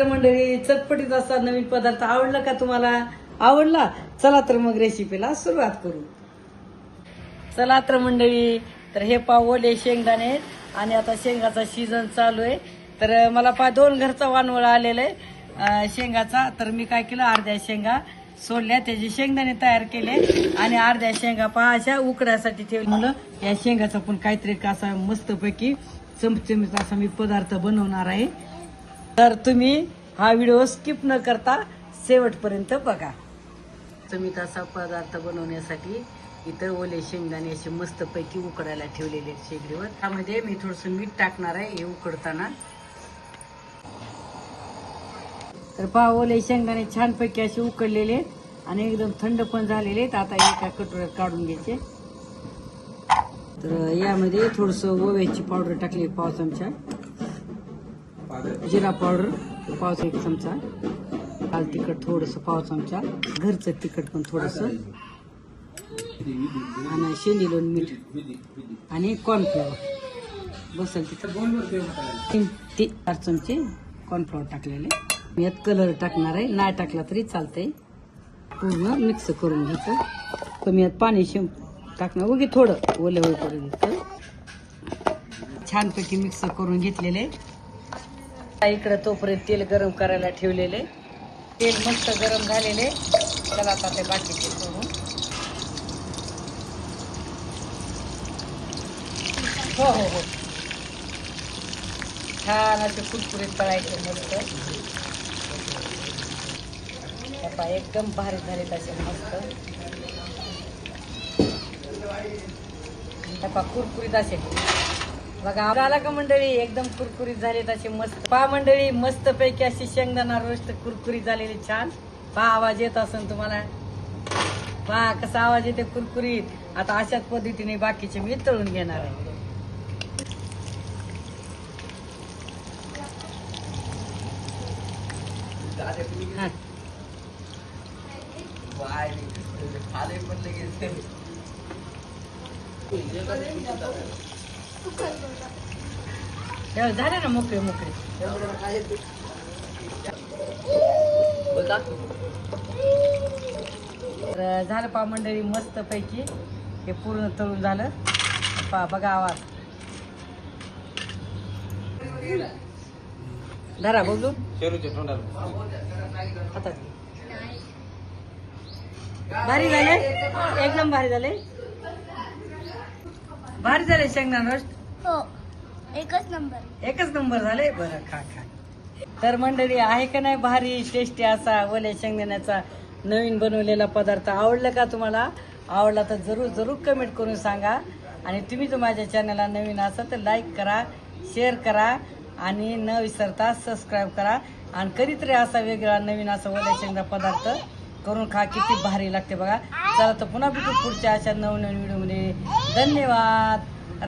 तर मंडळी चटपटीत असा नवीन पदार्थ आवडला का तुम्हाला? आवडला? चला तर मग रेसिपीला सुरुवात करू. चला तर मंडळी, तर हे पाव ओले शेंगदाणे आणि आता शेंगाचा सीझन चालू आहे. तर मला 2 घरचा वानवळ आलेला आहे शेंगाचा. तर मी काय केलं, अर्ध्या शेंगा सोडल्या, त्याचे शेंगदाणे तयार केले आणि अर्ध्या शेंगा अशा उकड्यासाठी ठेवले. म्हणलं या शेंगाचा पण काहीतरी असा मस्तपैकी चमचमीत असा मी पदार्थ बनवणार आहे. तर तुम्ही हा व्हिडिओ स्किप न करता शेवटपर्यंत बघा. चमचमीत असा पदार्थ बनवण्यासाठी इतर ओले शेंगदाणे असे मस्तपैकी उकडायला ठेवलेले शेगडीवर. त्यामध्ये मी थोडंसं मीठ टाकणार आहे हे उकडताना. तर ओले शेंगदाणे छानपैकी असे उकडलेले आणि एकदम थंड पण झालेले आहेत. आता एका कटोऱ्यात काढून घ्यायचे. तर यामध्ये थोडंसं ओव्याची पावडर टाकली 1 चमचा, जिरा पावडर 1 चमचा, लाल तिखट थोडंसं 1 चमचा, घरचं तिखट पण थोडंसं, आणि शेंदीलोण मीठ आणि कॉर्नफ्लॉवर बसल तिथं 3-4 चमचे कॉर्नफ्लॉवर टाकलेले. यात कलर टाकणार आहे, नाही टाकला तरी चालतंय. पूर्ण मिक्स करून घ्यायचं. कमी यात पाणी टाकणार, उगी थोडं ओले होईपर्यंत छानपैकी मिक्स करून घेतलेले. इकडं तोपर्यंत तेल गरम करायला ठेवलेले. तेल मस्त गरम झालेले. चला आता ते बाकीचे सोडून. हो हो हो, छान असे कुरकुरीत तळायचे मस्त. एकदम भारी झाले तसे मस्त. कुरकुरीत असे बघा. आला का मंडळी, एकदम कुरकुरीत झाले तसे मस्त. मंडळी मस्त पैकी अशी शेंगदाणा रोस्ट कुरकुरीत झालेली छान. आवाज येत असेल तुम्हाला. कसा आवाज येते कुरकुरीत. आता अशाच पद्धतीने बाकीचे मी तळून घेणार आहे. झाले ना मोकळे मोकळे. झालं मंडळी मस्त पैकी हे पूर्ण तळून झालं. बघा आवाज. धरा बघू आता. भारी झाले, एकदम भारी झाले. भारी झाले शेंगदाणा रोस्ट. हो, एकच नंबर झाले. बरं, खा. तर मंडळी आहे का नाही भारी टेस्टी असा ओल्या शेंगदाण्याचा नवीन बनवलेला पदार्थ? आवडला का तुम्हाला? आवडला तर जरूर कमेंट करून सांगा. आणि तुम्ही जर माझ्या चॅनलला नवीन असाल तर लाईक करा, शेअर करा आणि न विसरता सबस्क्राईब करा. आणि कधीतरी असा वेगळा नवीन असा ओल्या शेंगदा पदार्थ करून खा, किती भारी लागते बघा. चला तर पुन्हा भेटू पुढच्या अशा नवनवीन व्हिडिओमध्ये. धन्यवाद.